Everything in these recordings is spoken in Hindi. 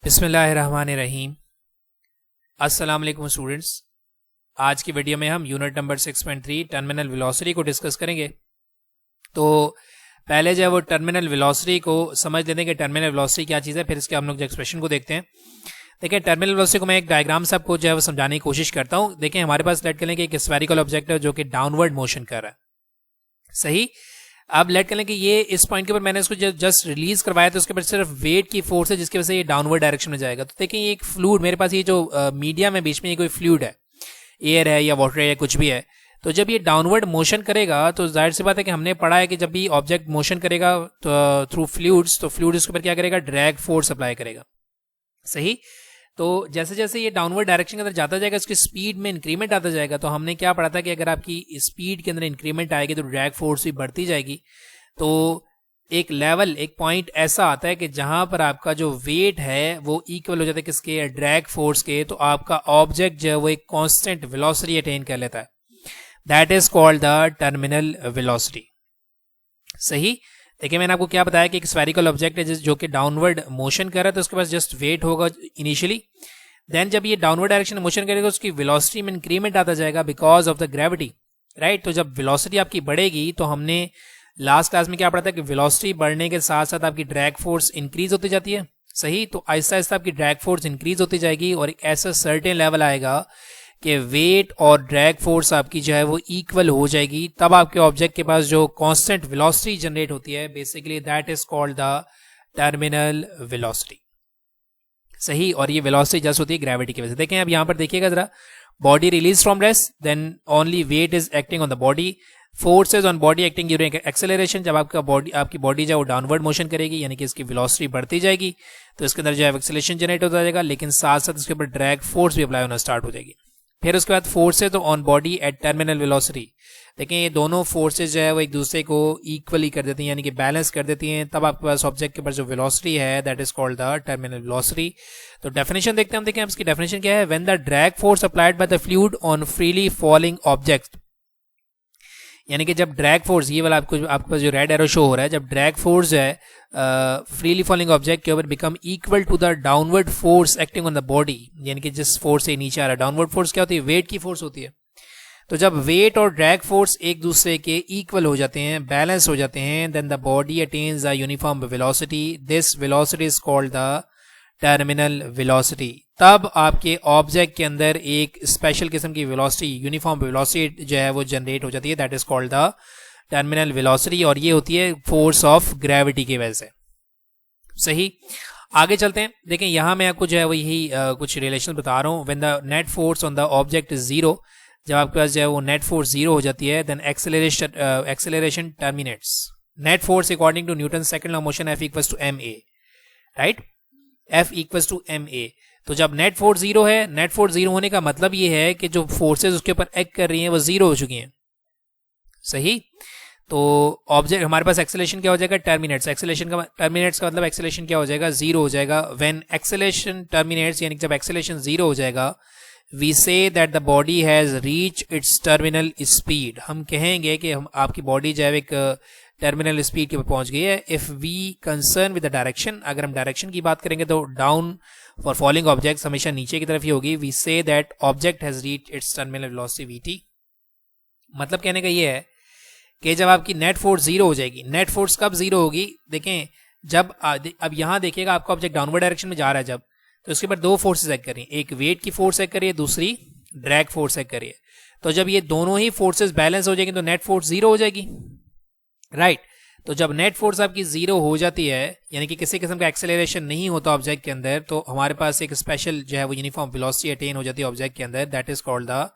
बिस्मिल्लाहिर्रहमानिर्रहीम। अस्सलाम वालेकुम स्टूडेंट्स। आज की वीडियो में हम यूनिट नंबर 6.3 टर्मिनल वेलोसिटी को डिस्कस करेंगे। तो पहले जो है वो टर्मिनल वेलोसिटी को समझ लेते हैं कि टर्मिनल वेलोसिटी क्या चीज़ है, फिर इसके हम लोग जो एक्सप्रेशन को देखते हैं। देखिए, टर्मिनल वेलोसिटी को मैं एक डायग्राम से आपको जो है वो समझाने की कोशिश करता हूँ। देखें, हमारे पास लेट करें कि एक स्फेरिकल ऑब्जेक्ट है जो कि डाउनवर्ड मोशन कर रहा है, सही। अब लेट करें कि ये इस पॉइंट के ऊपर मैंने इसको जस्ट रिलीज करवाया, तो उसके ऊपर सिर्फ वेट की फोर्स है जिसकी वजह से ये डाउनवर्ड डायरेक्शन में जाएगा। तो देखिए, ये एक फ्लूइड, मेरे पास ये जो मीडियम है बीच में, ये कोई फ्लूइड है, एयर है या वाटर है या कुछ भी है। तो जब ये डाउनवर्ड मोशन करेगा तो जाहिर सी बात है कि हमने पढ़ा है कि जब भी ऑब्जेक्ट मोशन करेगा तो थ्रू फ्लूइड्स, तो फ्लूइड उसके ऊपर क्या करेगा, ड्रैग फोर्स अप्लाई करेगा, सही। तो जैसे जैसे ये डाउनवर्ड डायरेक्शन के अंदर जाता जाएगा, उसकी स्पीड में इंक्रीमेंट आता जाएगा। तो हमने क्या पढ़ा था कि अगर आपकी स्पीड के अंदर इंक्रीमेंट आएगी तो ड्रैग फोर्स भी बढ़ती जाएगी। तो एक लेवल, एक पॉइंट ऐसा आता है कि जहां पर आपका जो वेट है वो इक्वल हो जाता है किसके, ड्रैग फोर्स के। तो आपका ऑब्जेक्ट जो है वो एक कांस्टेंट वेलोसिटी अटेन कर लेता है, that is called the terminal velocity, सही। देखिए, मैंने आपको क्या बताया कि एक स्फेरिकल ऑब्जेक्ट है जो कि डाउनवर्ड मोशन कर रहा है, तो उसके पास जस्ट वेट होगा इनिशियली। देन जब ये डाउनवर्ड डायरेक्शन में मोशन करेगा उसकी वेलोसिटी में इंक्रीमेंट आता जाएगा because of the gravity, right. तो जब वेलोसिटी आपकी बढ़ेगी, तो हमने लास्ट क्लास में क्या पढ़ा था कि वेलोसिटी बढ़ने के साथ साथ आपकी ड्रैग फोर्स इंक्रीज होती जाती है, सही। तो आहिस्ता आहिस्ता आपकी ड्रैग फोर्स इंक्रीज होती जाएगी और एक ऐसा सर्टेन लेवल आएगा कि वेट और ड्रैग फोर्स आपकी जो है वो इक्वल हो जाएगी। तब आपके ऑब्जेक्ट के पास जो कांस्टेंट वेलोसिटी जनरेट होती है, basically that is called the terminal velocity, सही। और ये वेलोसिटी जस्ट होती है ग्रेविटी की वजह से। देखें, अब यहां पर देखिएगा जरा, body release from rest, then only weight is acting on the body, forces on body acting during acceleration. जब आपकी बॉडी जो है वो डाउनवर्ड मोशन करेगी, यानी कि इसकी वेलोसिटी बढ़ती जाएगी, तो इसके अंदर जो है एक्सेलरेशन जनरेट होता जाएगा, लेकिन साथ साथ इसके ऊपर ड्रैग फोर्स भी अप्लाई होना स्टार्ट हो जाएगी। फिर उसके बाद forces on body at terminal velocity. देखें, ये दोनों फोर्सेज जो है वो एक दूसरे को इक्वली कर देती हैं, यानी कि बैलेंस कर देती हैं। तब आपके पास ऑब्जेक्ट के ऊपर जो वेलोसिटी है that is called the terminal velocity. तो डेफिनेशन देखते हैं हम। देखें, इसकी डेफिनेशन क्या है, when the drag force applied by the fluid on freely falling object, यानी कि जब ड्रैग फोर्स, ये वाला आपके पास जो रेड एरो शो हो रहा है, जब ड्रैग फोर्स जो है फ्रीली फॉलिंग ऑब्जेक्ट के ऊपर become equal to the downward force acting on the body, यानी कि जिस फोर्स से नीचे आ रहा है, डाउनवर्ड फोर्स क्या होती है, वेट की फोर्स होती है। तो जब वेट और ड्रैग फोर्स एक दूसरे के इक्वल हो जाते हैं, बैलेंस हो जाते हैं, then the body attains the uniform velocity. This velocity is called the terminal velocity. तब आपके ऑब्जेक्ट के अंदर एक स्पेशल किस्म की वेलोसिटी, यूनिफॉर्म वेलोसिटी जो है वो जनरेट हो जाती है, that is called the terminal velocity. और ये होती है फोर्स ऑफ ग्रेविटी की वजह से, सही। आगे चलते हैं। देखें, यहां मैं आपको जो है वो यही कुछ रिलेशन बता रहा हूं। When the net force on the object is zero, जब आपके पास जो है वो नेट फोर्स जीरो हो जाती है, then acceleration terminates. Net force according to Newton second law motion F equals to ma, right, F equals to ma। तो जब नेट फोर्स जीरो है, नेट फोर्स जीरो होने का मतलब ये है कि जो फोर्सेज उसके ऊपर एक्ट कर रही हैं वो जीरो हो चुकी हैं, सही। तो ऑब्जेक्ट हमारे पास एक्सेलरेशन क्या हो जाएगा, टर्मिनेट्स। टर्मिनेट्स का मतलब एक्सेलरेशन क्या हो जाएगा, जीरो हो जाएगा। व्हेन एक्सेलरेशन टर्मिनेट्स, यानी जब एक्सेलरेशन जीरो हो जाएगा, we say that the body has reach its terminal speed. हम कहेंगे कि हम आपकी बॉडी जो है एक टर्मिनल स्पीड के ऊपर पहुंच गई है। If we concern with the direction, अगर हम डायरेक्शन की बात करेंगे तो डाउन फॉर फॉलिंग ऑब्जेक्ट्स हमेशा नीचे की तरफ ही होगी। We say that object has reach its terminal velocity VT. मतलब कहने का ये है कि जब आपकी नेट फोर्स जीरो हो जाएगी, नेट फोर्स कब जीरो होगी, देखें, जब अब यहां देखिएगा आपका ऑब्जेक्ट डाउनवर्ड डायरेक्शन में जा रहा है जब, तो उसके ऊपर दो फोर्सेज एक्ट कर रही हैं, एक वेट की फोर्स एक्ट कर रही है, दूसरी ड्रैग फोर्स एक्ट कर रही है। तो जब ये दोनों ही फोर्सेज बैलेंस हो जाएगी तो नेट फोर्स जीरो हो जाएगी, राइट। तो जब नेट फोर्स आपकी जीरो हो जाती है, यानी कि किसी किस्म का एक्सेलरेशन नहीं होता ऑब्जेक्ट के अंदर, तो हमारे पास एक स्पेशल जो है वो यूनिफॉर्म वेलोसिटी अटेन हो जाती है ऑब्जेक्ट के अंदर, that is called the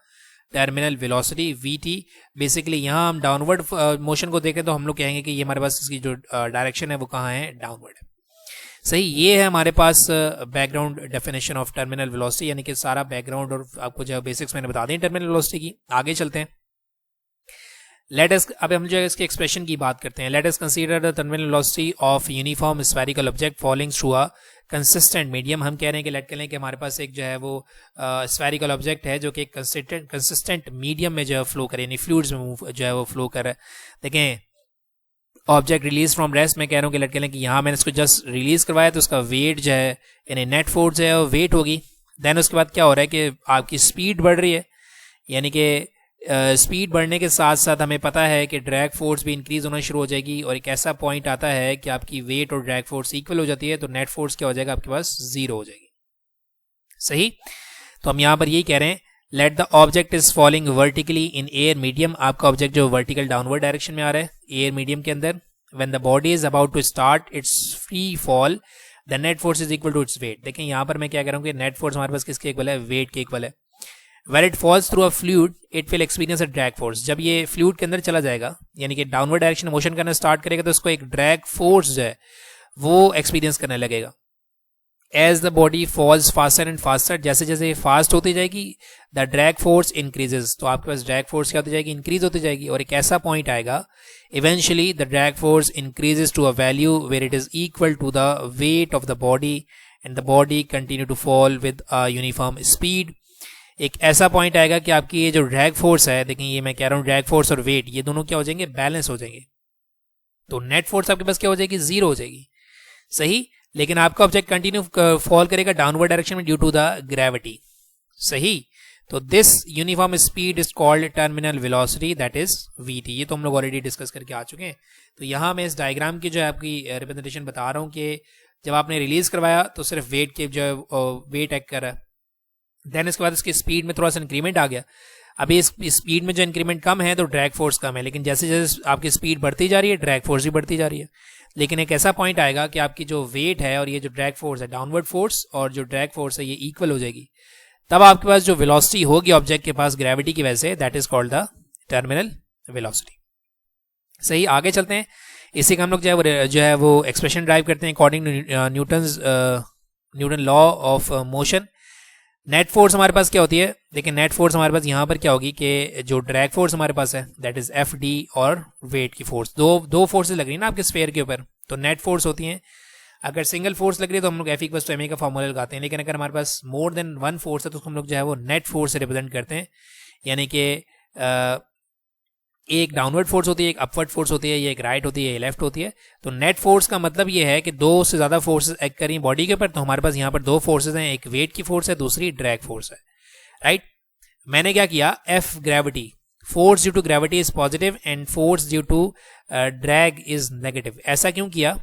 terminal velocity VT. Basically यहाँ हम डाउनवर्ड मोशन को देखें तो हम लोग कहेंगे कि ये हमारे पास इसकी जो डायरेक्शन है वो कहाँ है, डाउनवर्ड, सही। ये है हमारे पास background definition of terminal velocity, यानी कि सारा बैकग्राउंड और आपको जो बेसिक्स मैंने बता दी टर्मिनल वेलोसिटी की। आगे चलते हैं। लेट अस, अब हम जो है इसके एक्सप्रेशन की बात करते हैं। Let us consider the terminal velocity of uniform spherical object falling through a consistent medium. हम कह रहे हैं कि लेट करें कि हमारे पास एक जो है वो स्फेरिकल ऑब्जेक्ट है जो कि एक कंसिस्टेंट मीडियम में जो है फ्लो करे, यानी फ्लूइड्स में जो है वो फ्लो कर रहा है। देखें, ऑब्जेक्ट रिलीज फ्रॉम रेस्ट मैं कह रहा हूँ कि लटके लें कि यहाँ मैंने इसको जस्ट रिलीज करवाया तो उसका वेट जो है यानी नेट फोर्स है वो वेट होगी। देन उसके बाद क्या हो रहा है कि आपकी स्पीड बढ़ रही है, यानी कि स्पीड बढ़ने के साथ साथ हमें पता है कि ड्रैग फोर्स भी इंक्रीज होना शुरू हो जाएगी और एक ऐसा पॉइंट आता है कि आपकी वेट और ड्रैग फोर्स इक्वल हो जाती है, तो नेट फोर्स क्या हो जाएगा आपके पास 0 हो जाएगी। सही, तो हम यहाँ पर यही कह रहे हैं let the object is falling vertically in air medium. आपका ऑब्जेक्ट जो वर्टिकल डाउनवर्ड डायरेक्शन में आ रहा है एयर मीडियम के अंदर, when the body is about to start its free fall the net force is equal to its weight. देखें यहाँ पर मैं क्या कह रहा हूँ कि नेट फोर्स हमारे पास किसके इक्वल है, वेट के इक्वल है। When it falls through a fluid, it will experience a drag force। जब ये फ्लूइड के अंदर चला जाएगा यानी कि डाउनवर्ड डायरेक्शन मोशन करना स्टार्ट करेगा तो उसको एक ड्रैग फोर्स जो है वो एक्सपीरियंस करने लगेगा। As the body falls faster and faster, जैसे जैसे ये फास्ट होती जाएगी द ड्रैग फोर्स इंक्रीजेस, तो आपके पास ड्रैग फोर्स क्या होती जाएगी, इंक्रीज होती जाएगी और एक ऐसा पॉइंट आएगा eventually the drag force increases to a value where it is equal to the weight of the body and the body continue to fall with a uniform speed. एक ऐसा पॉइंट आएगा कि आपकी ये जो ड्रैग फोर्स है, देखिए ये मैं कह रहा हूँ ड्रैग फोर्स और वेट ये दोनों क्या हो जाएंगे, बैलेंस हो जाएंगे, तो नेट फोर्स आपके पास क्या हो जाएगी, 0 हो जाएगी। सही, लेकिन आपका ऑब्जेक्ट कंटिन्यू फॉल करेगा डाउनवर्ड डायरेक्शन में ड्यू टू द ग्रेविटी। सही, तो this uniform speed is called terminal velocity that is VT. ये तो हम लोग ऑलरेडी डिस्कस करके आ चुके हैं। तो यहाँ मैं इस डायग्राम की जो है आपकी रिप्रेजेंटेशन बता रहा हूँ कि जब आपने रिलीज करवाया तो सिर्फ वेट के जो है वेट एक्ट कर रहा है, देन इसके बाद इसकी स्पीड में थोड़ा सा इंक्रीमेंट आ गया। अभी इस स्पीड में जो इंक्रीमेंट कम है तो ड्रैग फोर्स कम है, लेकिन जैसे जैसे आपकी स्पीड बढ़ती जा रही है ड्रैग फोर्स भी बढ़ती जा रही है। लेकिन एक ऐसा पॉइंट आएगा कि आपकी जो वेट है और ये जो ड्रैग फोर्स है, डाउनवर्ड फोर्स और जो ड्रैग फोर्स है ये इक्वल हो जाएगी, तब आपके पास जो वेलोसिटी होगी ऑब्जेक्ट के पास ग्रेविटी की वजह say that is called the terminal velocity. सही, आगे चलते हैं। इसी का हम लोग जो है वो एक्सप्रेशन ड्राइव करते हैं according to Newton law of motion. Net force हमारे पास क्या होती है, देखिए नेट फोर्स हमारे पास यहाँ पर क्या होगी कि जो ड्रैग फोर्स हमारे पास है दैट इज एफ डी और वेट की फोर्स, दो फोर्सेज लग रही है ना आपके स्फीयर के ऊपर, तो नेट फोर्स होती हैं। अगर सिंगल फोर्स लग रही है तो हम लोग F equals to M A का फॉर्मूला लगाते हैं, लेकिन अगर हमारे पास मोर देन वन फोर्स है तो हम लोग जो है वो नेट फोर्स से रिप्रेजेंट करते हैं। यानी कि एक डाउनवर्ड फोर्स होती है, एक अपवर्ड फोर्स होती है, ये एक राइट होती है, ये लेफ्ट होती है। तो नेट फोर्स का मतलब ये है कि दो से ज्यादा फोर्सेस एक्ट करी बॉडी के ऊपर, तो हमारे पास यहाँ पर दो फोर्सेस हैं, एक वेट की फोर्स है, दूसरी ड्रैग फोर्स है। राइट, मैंने क्या किया, F gravity, force due to gravity is positive and force due to drag is negative. ऐसा क्यों किया,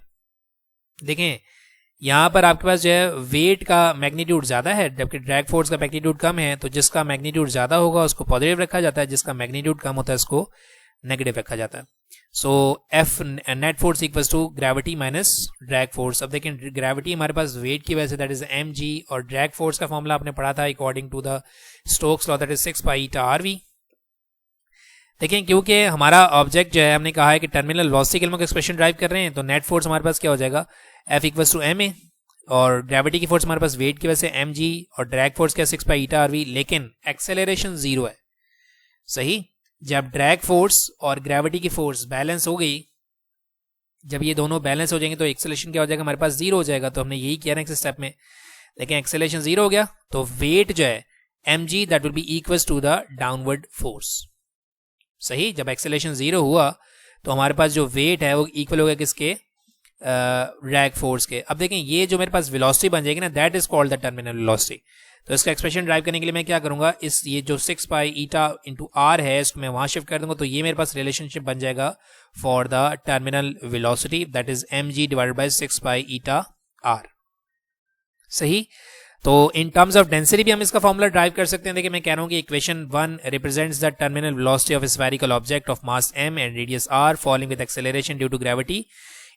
देखें यहाँ पर आपके पास जो है वेट का मैग्नीट्यूड ज्यादा है जबकि ड्रैग फोर्स का मैग्नीट्यूड कम है, तो जिसका मैग्नीट्यूड ज्यादा होगा उसको पॉजिटिव रखा जाता है, जिसका मैग्नीट्यूड कम होता है उसको नेगेटिव रखा जाता है। So F net force equals to gravity minus drag force. अब देखें ग्रेविटी हमारे पास वेट की वजह से दैट इज एम जी, और ड्रैग फोर्स का फॉर्मूला आपने पढ़ा था according to the Stokes law that is 6 pi eta R V. देखें क्योंकि हमारा ऑब्जेक्ट जो है हमने कहा है कि टर्मिनल वेलोसिटी के लिए हम एक्सप्रेशन ड्राइव कर रहे हैं, तो नेट फोर्स हमारे पास क्या हो जाएगा, F equals to M A, और ग्रेविटी की फोर्स हमारे पास वेट की वजह से एम जी, और ड्रैग फोर्स क्या 6 पाई ईटा आर वी, लेकिन एक्सेलरेशन 0 है। सही, जब ड्रैग फोर्स और ग्रेविटी की फोर्स बैलेंस हो गई, जब ये दोनों बैलेंस हो जाएंगे तो एक्सेलरेशन क्या हो जाएगा, हमारे पास 0 हो जाएगा। तो हमने यही किया नेक्स्ट स्टेप में, लेकिन एक्सेलरेशन 0 हो गया तो वेट जो है M G that will be equals to the downward force. सही, जब एक्सेलरेशन 0 हुआ तो हमारे पास जो वेट है वो इक्वल हो गया किसके, ड्रैग फोर्स के। अब देखें ये जो मेरे पास वेलोसिटी बन जाएगी ना that is called the terminal velocity. तो इसका एक्सप्रेशन ड्राइव करने के लिए मैं क्या करूंगा, इस ये जो 6 पाई ईटा इंटू आर है इसको मैं वहां शिफ्ट कर दूंगा, तो ये मेरे पास रिलेशनशिप बन जाएगा for the terminal velocity that is M G divided by 6 pi eta R. सही, तो इन टर्म्स ऑफ डेंसिटी भी हम इसका फॉर्मूला ड्राइव कर सकते हैं। देखिए मैं कह रहा हूं कि equation 1 represents the terminal velocity of spherical object of mass m and radius r falling with acceleration due to gravity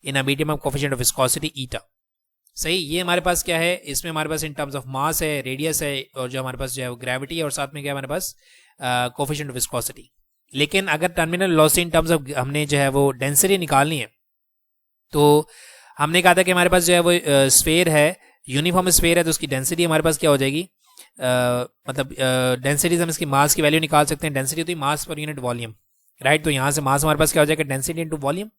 in a medium of coefficient of viscosity eta. सही, ये हमारे पास क्या है, इसमें हमारे पास इन टर्म्स ऑफ मास है, रेडियस है, और जो हमारे पास जो है वो ग्रेविटी है, और साथ में क्या है हमारे पास कोफिशिएंट ऑफ विस्कोसिटी। लेकिन अगर terminal velocity in terms of हमने जो है वो डेंसिटी निकालनी है, तो हमने कहा था कि हमारे पास जो है वो स्फेयर है, यूनिफॉर्म स्फेयर है, तो उसकी डेंसिटी हमारे पास क्या हो जाएगी, मतलब डेंसिटी हम इसकी मास की वैल्यू निकाल सकते हैं। डेंसिटी होती है मास पर यूनिट वॉल्यूम। राइट, तो यहाँ से मास हमारे पास क्या हो जाएगा, डेंसिटी इंटू वॉल्यूम,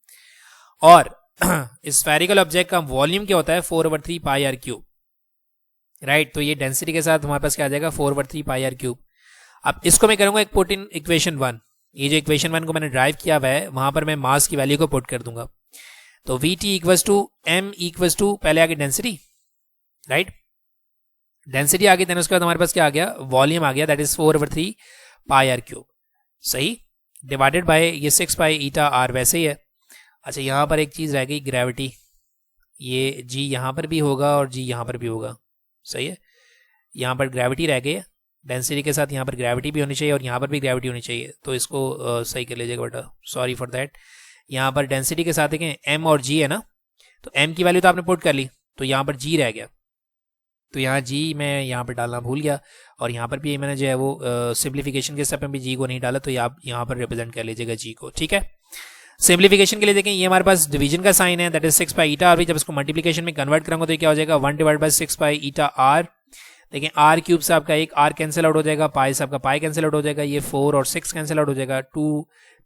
और स्फेरिकल ऑब्जेक्ट का वॉल्यूम क्या होता है 4/3 पाई आर क्यूब। राइट, तो ये डेंसिटी के साथ हमारे पास क्या आ जाएगा 4/3 पाई आर क्यूब। अब इसको मैं करूंगा एक पुट इन इक्वेशन 1, ये जो इक्वेशन 1 को मैंने ड्राइव किया हुआ है वहां पर मैं मास की वैल्यू को पुट कर दूंगा। तो Vt equals to m equals to पहले आ गया डेंसिटी, राइट, डेंसिटी आ गई, देन उसके बाद हमारे पास क्या आ गया, वॉल्यूम आ गया, that is 4/3 pi r cube, सही, डिवाइडेड बाय ये 6 पाई ईटा आर वैसे ही है। अच्छा यहाँ पर एक चीज़ रह गई, ग्रेविटी, ये जी यहाँ पर भी होगा और जी यहाँ पर भी होगा, सही है, यहाँ पर ग्रेविटी रह गई है, डेंसिटी के साथ यहाँ पर ग्रेविटी भी होनी चाहिए और यहाँ पर भी ग्रेविटी होनी चाहिए, तो इसको सही कर लीजिएगा बेटा, सॉरी फॉर दैट। यहाँ पर डेंसिटी के साथ देखें m और g है ना, तो m की वैल्यू तो आपने पुट कर ली, तो यहाँ पर g रह गया, तो यहाँ g मैं यहाँ पर डालना भूल गया, और यहाँ पर भी मैंने जो है वो सिंप्लीफिकेशन के स्टेप में भी g को नहीं डाला, तो आप यहाँ पर रिप्रेजेंट कर लीजिएगा g को, ठीक है। सिंप्लीफिकेशन के लिए देखें ये हमारे पास डिवीजन का साइन है, that is 6 pi eta r, भी जब इसको मल्टीप्लिकेशन में कन्वर्ट करूंगा तो ये क्या हो जाएगा, 1/6 पाई ईटा आर, देखें आर क्यूब से आपका एक आर कैंसिल आउट हो जाएगा, पाई से आपका पाई कैंसिल आउट हो जाएगा, ये 4 और 6 कैंसिल आउट हो जाएगा,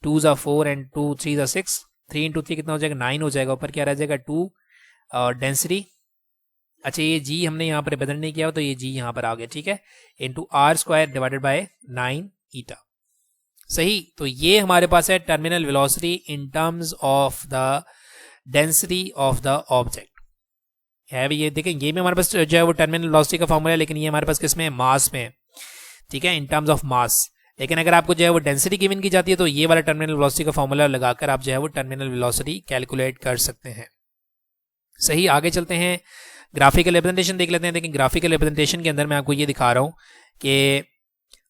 2 ज़ा 4 एंड 2 3 ज़ा 6, 3 इंटू 3 कितना हो जाएगा, 9 हो जाएगा, ऊपर क्या रह जाएगा 2 और डेंसिटी, अच्छा ये जी हमने यहाँ पर रिप्रेजेंट नहीं किया तो ये जी यहाँ पर आ गया, ठीक है, into r square divided by 9 eta, सही। तो ये हमारे पास है terminal velocity in terms of the density of the object है भी, ये देखें ये भी हमारे पास जो है वो टर्मिनल वेलोसिटी का फॉर्मूला है, लेकिन ये हमारे पास किसमें है, मास में, ठीक है, इन टर्म्स ऑफ मास। लेकिन अगर आपको जो है वो डेंसिटी गिवन की जाती है तो ये वाला टर्मिनल वेलोसिटी का फॉर्मूला लगाकर आप जो है वो टर्मिनल वेलोसिटी कैलकुलेट कर सकते हैं, सही। आगे चलते हैं, ग्राफिकल रिप्रेजेंटेशन देख लेते हैं। लेकिन ग्राफिकल रिप्रेजेंटेशन के अंदर मैं आपको ये दिखा रहा हूँ कि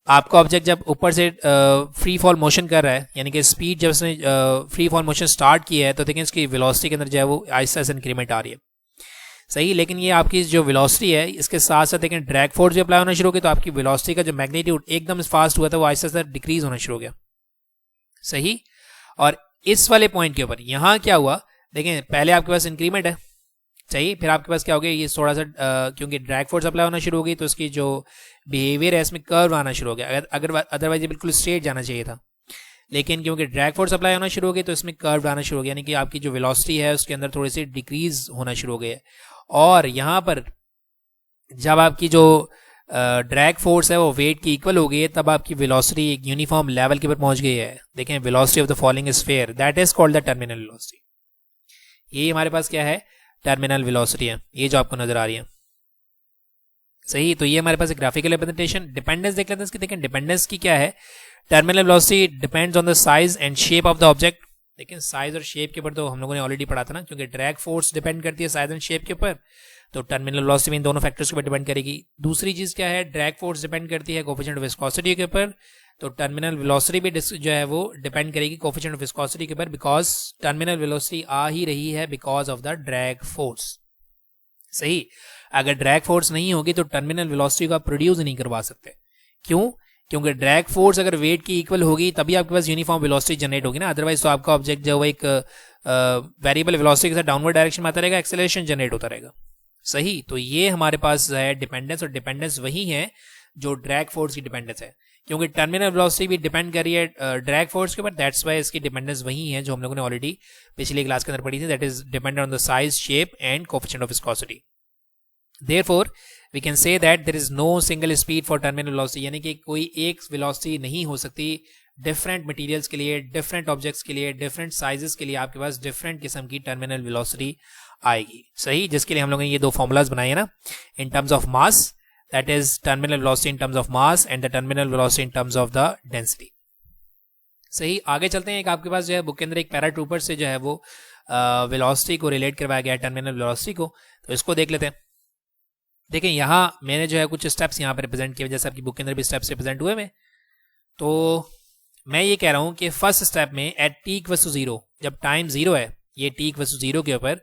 आपका ऑब्जेक्ट जब ऊपर से फ्री फॉल मोशन कर रहा है, यानी कि स्पीड जब उसने फ्री फॉल मोशन स्टार्ट किया है, तो देखें इसकी वेलोसिटी के अंदर जो है वो आहिस्ता आहिस्ता इंक्रीमेंट आ रही है, सही। लेकिन ये आपकी जो वेलोसिटी है इसके साथ साथ देखें ड्रैग फोर्स भी अप्लाई होना शुरू हो गया, तो आपकी वेलोसिटी का जो मैग्नीट्यूड एकदम फास्ट हुआ था वो आहिस्ता आहिस्ता डिक्रीज होना शुरू हो गया, सही। और इस वाले पॉइंट के ऊपर यहाँ क्या हुआ, देखें पहले आपके पास इंक्रीमेंट है, सही, फिर आपके पास क्या हो गया, ये थोड़ा सा क्योंकि ड्रैग फोर्स अप्लाई होना शुरू हो गई तो इसकी जो बिहेवियर है इसमें कर्व आना शुरू हो गया, अगर अदरवाइज ये बिल्कुल स्ट्रेट जाना चाहिए था, लेकिन क्योंकि ड्रैग फोर्स अप्लाई होना शुरू हो गई तो इसमें कर्व आना शुरू हो गया, यानी कि आपकी जो वेलोसिटी है उसके अंदर थोड़ी सी डिक्रीज होना शुरू हो गई है। और यहाँ पर जब आपकी जो ड्रैग फोर्स है वो वेट की इक्वल हो गई है, तब आपकी वेलोसिटी एक यूनिफॉर्म लेवल के ऊपर पहुंच गई है, देखें velocity of the falling sphere, that is called the terminal velocity. ये हमारे पास क्या है, टर्मिनल वेलोसिटी है, ये जो आपको नजर आ रही है, सही। तो ये हमारे पास एक ग्राफिकल रिप्रेजेंटेशन। डिपेंडेंस देख लेते हैं इसकी, देखें डिपेंडेंस की क्या है, terminal velocity depends on the size and shape of the object, लेकिन साइज और शेप के ऊपर तो हम लोगों ने ऑलरेडी पढ़ा था ना, क्योंकि ड्रैग फोर्स डिपेंड करती है साइज एंड शेप के ऊपर, तो टर्मिनल वेलोसिटी में इन दोनों फैक्टर्स के ऊपर डिपेंड करेगी। दूसरी चीज क्या है, ड्रैग फोर्स डिपेंड करती है कोफिशिएंट ऑफ विस्कोसिटी के ऊपर, तो टर्मिनल वेलोसिटी भी जो है वो डिपेंड करेगी कोफिशिएंट ऑफ विस्कोसिटी के ऊपर, बिकॉज टर्मिनल वेलोसिटी आ ही रही है because of the drag force, सही। अगर ड्रैग फोर्स नहीं होगी तो टर्मिनल वेलोसिटी को आप प्रोड्यूस नहीं करवा सकते, क्यों, क्योंकि ड्रैग फोर्स अगर वेट की इक्वल होगी तभी आपके पास यूनिफॉर्म वेलोसिटी जनरेट होगी ना, अदरवाइज तो आपका ऑब्जेक्ट जो है एक वेरिएबल वेलोसिटी के साथ डाउनवर्ड डायरेक्शन में आता रहेगा, एक्सेलरेशन जनरेट होता रहेगा, सही। तो ये हमारे पास है डिपेंडेंस, और डिपेंडेंस वही है जो ड्रैग फोर्स की डिपेंडेंस है, क्योंकि टर्मिनल वेलोसिटी भी डिपेंड कर रही है ड्रैग फोर्स के ऊपर, दैट्स वाई इसकी डिपेंडेंस वही है जो हम लोगों ने ऑलरेडी पिछली क्लास के अंदर पढ़ी थी, that is dependent on the size, shape and coefficient of viscosity. Therefore, we can say that there is no single speed for terminal velocity, यानी कि कोई एक वेलोसिटी नहीं हो सकती डिफरेंट मटेरियल्स के लिए, डिफरेंट ऑब्जेक्ट्स के लिए, डिफरेंट साइजेस के लिए आपके पास डिफरेंट किस्म की टर्मिनल वेलोसिटी आएगी, सही। जिसके लिए हम लोगों ने ये दो फॉर्मूलाज बनाए हैं ना, इन terms of mass, that is terminal velocity in terms of mass and the terminal velocity in terms of the density, सही। आगे चलते हैं, एक आपके पास जो है बुक के अंदर एक पैराट्रूपर से जो है वो वेलोसिटी को रिलेट करवाया गया है, टर्मिनल वेलोसिटी को, तो इसको देख लेते हैं। देखें यहाँ मैंने जो है कुछ स्टेप्स यहाँ पर रिप्रेजेंट किए, जैसे आपकी बुक के अंदर भी स्टेप्स रिप्रेजेंट हुए में, तो मैं ये कह रहा हूँ कि फर्स्ट स्टेप में एट टी इक्वल्स टू 0, जब टाइम 0 है, ये टी इक्वल्स टू 0 के ऊपर,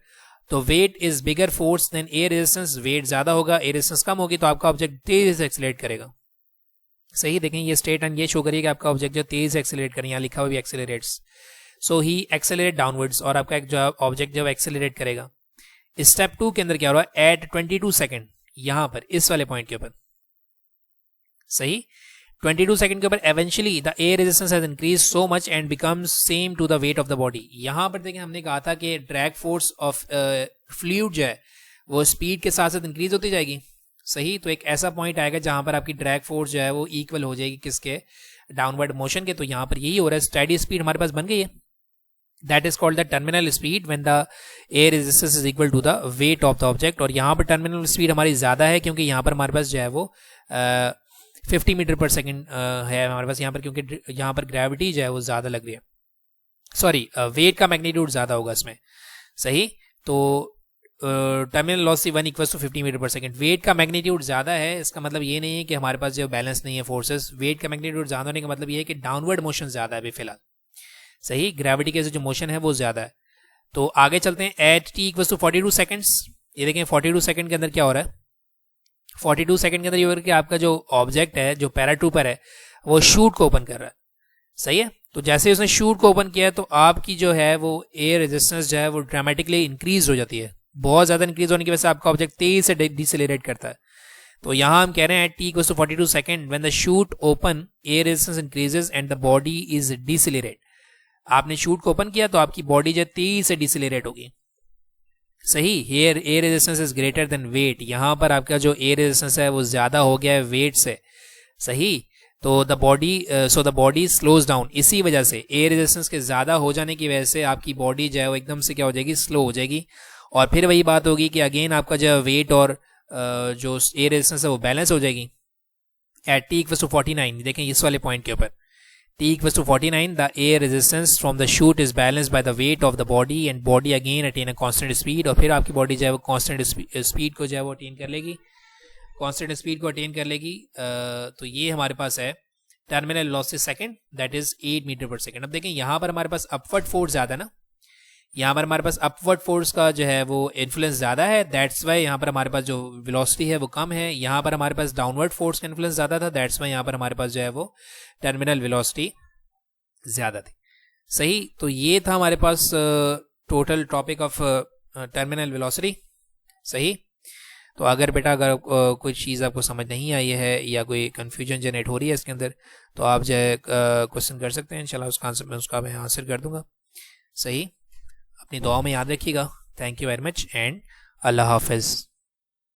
तो weight is bigger force than air resistance, weight ज्यादा होगा, एयर रेजिस्टेंस कम होगी, तो आपका ऑब्जेक्ट तेजी से एक्सेलरेट करेगा, सही। देखें ये स्टेट एंड ये शो करिए कि आपका ऑब्जेक्ट जो तेज से एक्सेलरेट करें, यहाँ लिखा हुआ भी एक्सेलरेट्स, सो ही एक्सेलरेट डाउनवर्ड्स, और आपका एक जो ऑब्जेक्ट जब एक्सेलरेट करेगा, स्टेप 2 के अंदर क्या हो रहा है, एट 22 सेकेंड, यहां पर इस वाले पॉइंट के ऊपर, सही, 22 सेकंड के ऊपर eventually the air resistance has increase so much and becomes same to the weight of the body. यहां पर देखिए हमने कहा था कि ड्रैग फोर्स ऑफ फ्लूइड जो है वो स्पीड के साथ साथ इंक्रीज होती जाएगी, सही। तो एक ऐसा पॉइंट आएगा जहां पर आपकी ड्रैग फोर्स जो है वो इक्वल हो जाएगी किसके, डाउनवर्ड मोशन के, तो यहां पर यही हो रहा है, स्टेडी स्पीड हमारे पास बन गई है, that is called the terminal speed when the air resistance is equal to the weight of the object. और यहाँ पर टर्मिनल स्पीड हमारी ज़्यादा है क्योंकि यहाँ पर हमारे पास जो है वो 50 मीटर पर सेकेंड है हमारे पास यहाँ पर, क्योंकि यहाँ पर ग्रेविटी जो है वो ज़्यादा लग रही है, सॉरी वेट का मैग्नीट्यूड ज़्यादा होगा इसमें। सही, तो terminal velocity 1 equals to 50 metre per second. Weight का मैग्नीट्यूड ज़्यादा है, इसका मतलब ये नहीं है कि हमारे पास जो बैलेंस नहीं है फोर्सेस। वेट का मैग्नीट्यूड ज़्यादा होने का मतलब ये है कि डाउनवर्ड मोशन ज़्यादा है अभी फिलहाल। सही, ग्रेविटी के जो मोशन है वो ज़्यादा है। तो आगे चलते हैं। At t equals to 42 seconds, ये देखें 42 सेकेंड के अंदर क्या हो रहा है। 42 सेकेंड के अंदर ये हो रहा है कि आपका जो ऑब्जेक्ट है, जो पैराट्रूपर है, वो शूट को ओपन कर रहा है। सही है, तो जैसे उसने शूट को ओपन किया तो आपकी जो है वो एयर रेजिस्टेंस जो है वो ड्रामेटिकली इंक्रीज हो जाती है। बहुत ज़्यादा इंक्रीज होने की वजह से आपका ऑब्जेक्ट तेज से डिसेलेरेट करता है। तो यहाँ हम कह रहे हैं T equals to 42 second when the chute open air resistance increases and the body is decelerate. आपने शूट को ओपन किया तो आपकी बॉडी जो तेज से डिसेलेरेट होगी। सही, air resistance is greater than weight. यहाँ पर आपका जो एयर रेजिस्टेंस है वो ज़्यादा हो गया है वेट से। सही, तो द बॉडी स्लोज डाउन। इसी वजह से एयर रेजिस्टेंस के ज़्यादा हो जाने की वजह से आपकी बॉडी जो है वो एकदम से क्या हो जाएगी, स्लो हो जाएगी। और फिर वही बात होगी कि अगेन आपका जो वेट और जो एयर रेजिस्टेंस है वो बैलेंस हो जाएगी एट टी इक्वल्स टू 49। देखें इस वाले पॉइंट के ऊपर T equals to 49, the air resistance from the chute is balanced by the weight of the body and body again attain a constant speed। और फिर आपकी बॉडी जो है वो कांस्टेंट स्पीड को जो है वो अटेन कर लेगी, कांस्टेंट स्पीड को अटेन कर लेगी। तो ये हमारे पास है terminal velocity second, that is 8 metre per second. अब देखें यहाँ पर हमारे पास अपवर्ड फोर्स ज़्यादा है ना, यहाँ पर हमारे पास अपवर्ड फोर्स का जो है वो इन्फ्लुएंस ज़्यादा है, दैट्स वाई यहाँ पर हमारे पास जो वेलोसिटी है वो कम है। यहाँ पर हमारे पास डाउनवर्ड फोर्स का इन्फ्लुएंस ज़्यादा था, दैट्स वाई यहाँ पर हमारे पास जो है वो टर्मिनल वेलोसिटी ज़्यादा थी। सही, तो ये था हमारे पास total topic of terminal velocity. सही, तो अगर अगर कोई चीज़ आपको समझ नहीं आई है या कोई कन्फ्यूजन जनरेट हो रही है इसके अंदर, तो आप जो है क्वेश्चन कर सकते हैं, इंशाल्लाह उसका आंसर मैं आंसर कर दूंगा। सही, अपनी दुआ में याद रखिएगा। Thank you very much and अल्लाह हाफिज़।